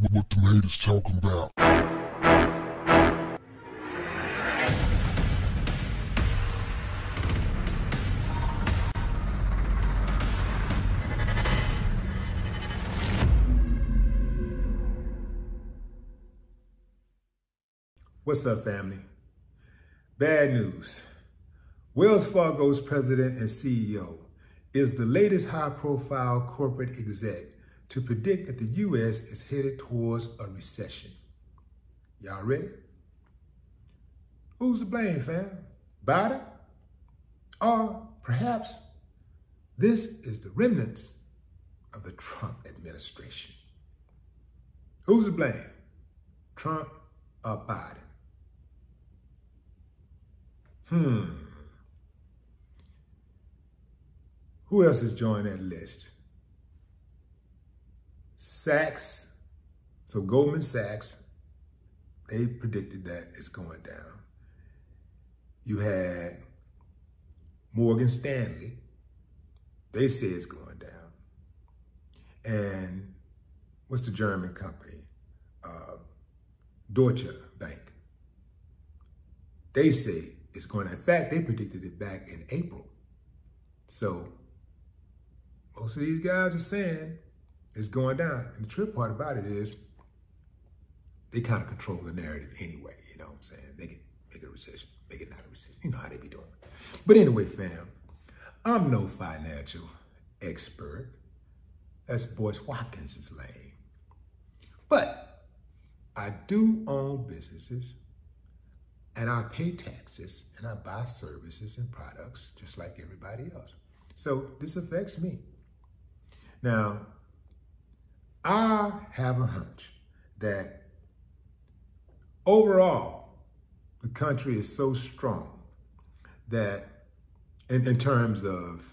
What them haters talking about? What's up, family? Bad news. Wells Fargo's president and CEO is the latest high-profile corporate exec to predict that the U.S. is headed towards a recession. Y'all ready? Who's to blame, fam? Biden? Or perhaps this is the remnants of the Trump administration? Who's to blame? Trump or Biden? Who else has joined that list? Sachs. So Goldman Sachs, they predicted that it's going down. You had Morgan Stanley. They say it's going down. And what's the German company? Deutsche Bank. They say it's going to, in fact, they predicted it back in April. So most of these guys are saying it's going down. And the trip part about it is they kind of control the narrative anyway. You know what I'm saying? They can make it a recession, make it not a recession. You know how they be doing. But anyway, fam, I'm no financial expert. That's Boyce Watkins' lane. But I do own businesses, and I pay taxes, and I buy services and products just like everybody else. So this affects me. Now, I have a hunch that overall, the country is so strong that in terms of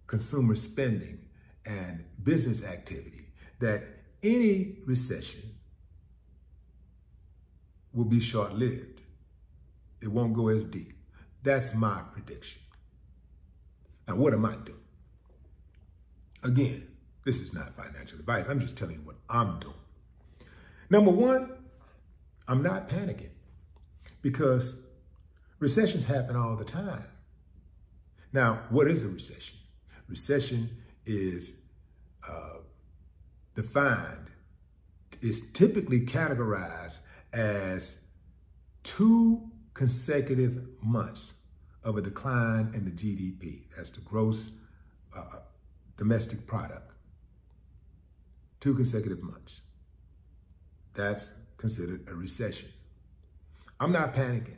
consumer spending and business activity, that any recession will be short-lived. It won't go as deep. That's my prediction. Now, what am I doing? Again, this is not financial advice. I'm just telling you what I'm doing. Number one, I'm not panicking because recessions happen all the time. Now, what is a recession? Recession is defined, is typically categorized as 2 consecutive months of a decline in the GDP. That's the gross domestic product. 2 consecutive months. That's considered a recession. I'm not panicking.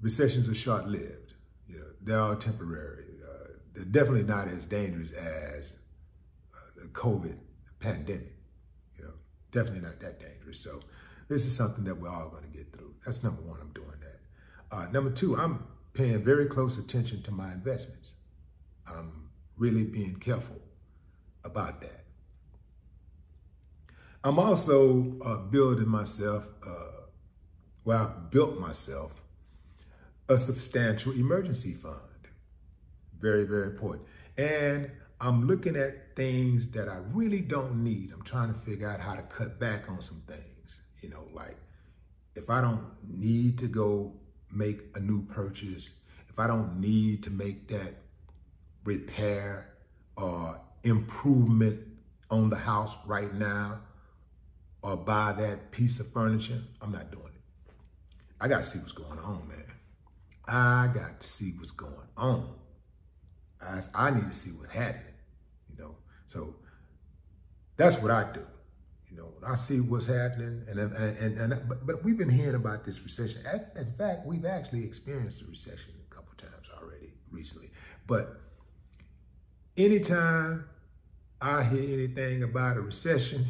Recessions are short-lived. You know, they're all temporary. They're definitely not as dangerous as the COVID pandemic. You know, definitely not that dangerous. So this is something that we're all going to get through. That's number one, I'm doing that. Number two, I'm paying very close attention to my investments. I'm really being careful about that. I'm also building myself, I built myself a substantial emergency fund. Very, very important. And I'm looking at things that I really don't need. I'm trying to figure out how to cut back on some things. You know, like if I don't need to go make a new purchase, if I don't need to make that repair or improvement on the house right now, or buy that piece of furniture, I'm not doing it. I got to see what's going on, man. I got to see what's going on. I need to see what's happening, you know. So that's what I do. You know, I see what's happening, but we've been hearing about this recession. In fact, we've actually experienced a recession a couple times already recently. But anytime I hear anything about a recession,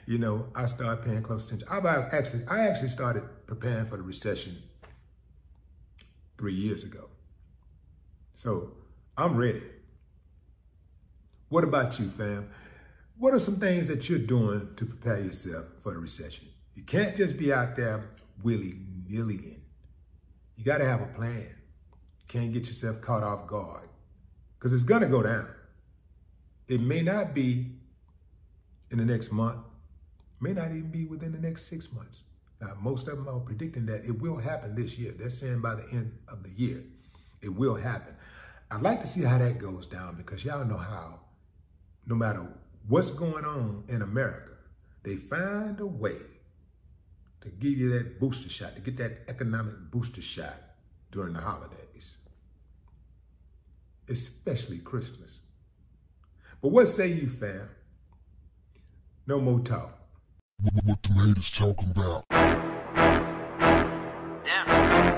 you know, I start paying close attention. I actually started preparing for the recession 3 years ago. So I'm ready. What about you, fam? What are some things that you're doing to prepare yourself for the recession? You can't just be out there willy-nilly. You got to have a plan. You can't get yourself caught off guard because it's going to go down. It may not be in the next month, may not even be within the next 6 months. Now, most of them are predicting that it will happen this year. They're saying by the end of the year, it will happen. I'd like to see how that goes down, because y'all know how, no matter what's going on in America, they find a way to give you that booster shot, to get that economic booster shot during the holidays, especially Christmas. But what say you, fam? No more talk. What the haters talking about? Yeah.